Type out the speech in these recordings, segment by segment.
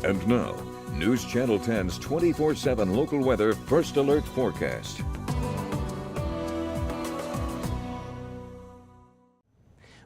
And now, News Channel 10's 24/7 local weather first alert forecast.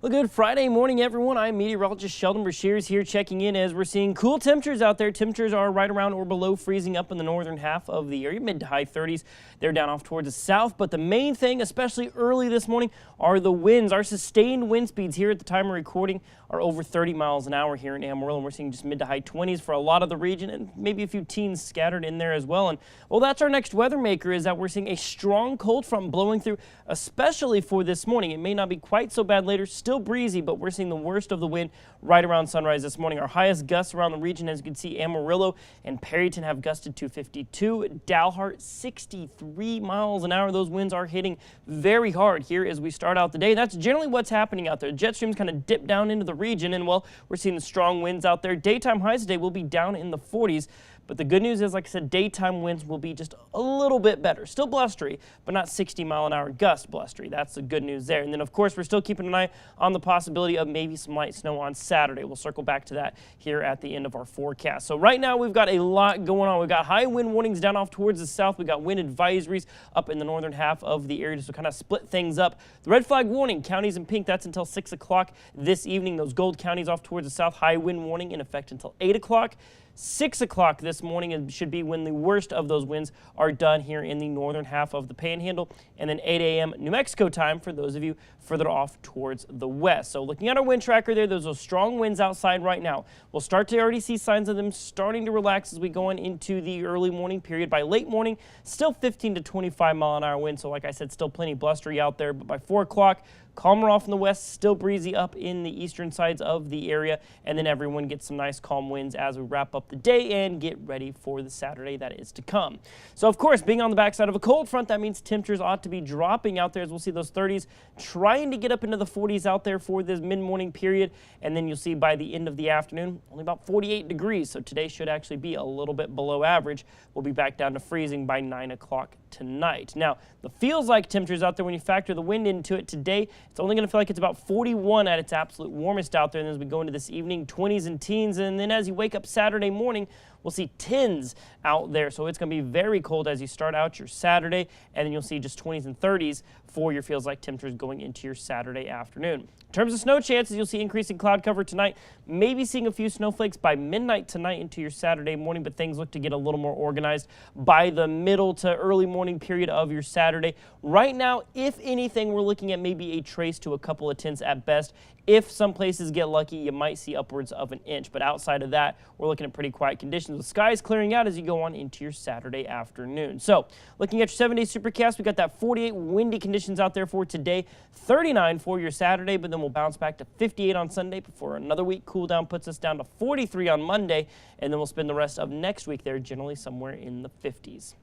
Well, good Friday morning, everyone. I'm meteorologist Sheldon Brashears here checking in as we're seeing cool temperatures out there. Temperatures are right around or below freezing up in the northern half of the area, mid to high 30s. They're down off towards the south, but the main thing, especially early this morning, are the winds. Our sustained wind speeds here at the time of recording are over 30 miles an hour here in Amarillo, and we're seeing just mid to high 20s for a lot of the region and maybe a few teens scattered in there as well. And well, that's our next weather maker, is that we're seeing a strong cold front blowing through, especially for this morning. It may not be quite so bad later, still breezy, but we're seeing the worst of the wind right around sunrise this morning. Our highest gusts around the region, as you can see, Amarillo and Perryton have gusted to 52, Dalhart 63 miles an hour. Those winds are hitting very hard here as we start out the day. That's generally what's happening out there. Jet streams kind of dip down into the region, and well, we're seeing the strong winds out there. Daytime highs today will be down in the 40s. But the good news is, like I said, daytime winds will be just a little bit better. Still blustery, but not 60-mile-an-hour gust blustery. That's the good news there. And then, of course, we're still keeping an eye on the possibility of maybe some light snow on Saturday. We'll circle back to that here at the end of our forecast. So right now, we've got a lot going on. We've got high wind warnings down off towards the south. We've got wind advisories up in the northern half of the area, just to kind of split things up. The red flag warning, counties in pink, that's until 6 o'clock this evening. Those gold counties off towards the south, high wind warning in effect until 8 o'clock. 6 o'clock this morning should be when the worst of those winds are done here in the northern half of the Panhandle, and then 8 a.m. New Mexico time for those of you further off towards the west. So looking at our wind tracker there, there's those strong winds outside right now. We'll start to already see signs of them starting to relax as we go on into the early morning period. By late morning, still 15 to 25-mile-an-hour winds. So like I said, still plenty blustery out there. But by 4 o'clock, calmer off in the west, still breezy up in the eastern sides of the area, and then everyone gets some nice calm winds as we wrap up the day and get ready for the Saturday that is to come. So of course, being on the backside of a cold front, that means temperatures ought to be dropping out there, as we'll see those 30s trying to get up into the 40s out there for this mid-morning period, and then you'll see by the end of the afternoon only about 48 degrees. So today should actually be a little bit below average. We'll be back down to freezing by 9 o'clock tonight. Now, the feels like temperatures out there, when you factor the wind into it today, it's only going to feel like it's about 41 at its absolute warmest out there. And as we go into this evening, 20s and teens. And then as you wake up Saturday morning, we'll see 10s out there. So it's going to be very cold as you start out your Saturday. And then you'll see just 20s and 30s for your feels like temperatures going into your Saturday afternoon. In terms of snow chances, you'll see increasing cloud cover tonight. Maybe seeing a few snowflakes by midnight tonight into your Saturday morning, but things look to get a little more organized by the middle to early morning period of your Saturday. Right now, if anything, we're looking at maybe a trace to a couple of tenths at best. If some places get lucky, you might see upwards of an inch. But outside of that, we're looking at pretty quiet conditions with skies clearing out as you go on into your Saturday afternoon. So looking at your 7-day supercast, we got that 48 windy conditions out there for today, 39 for your Saturday, but then we'll bounce back to 58 on Sunday before another week cool down puts us down to 43 on Monday, and then we'll spend the rest of next week there generally somewhere in the 50s.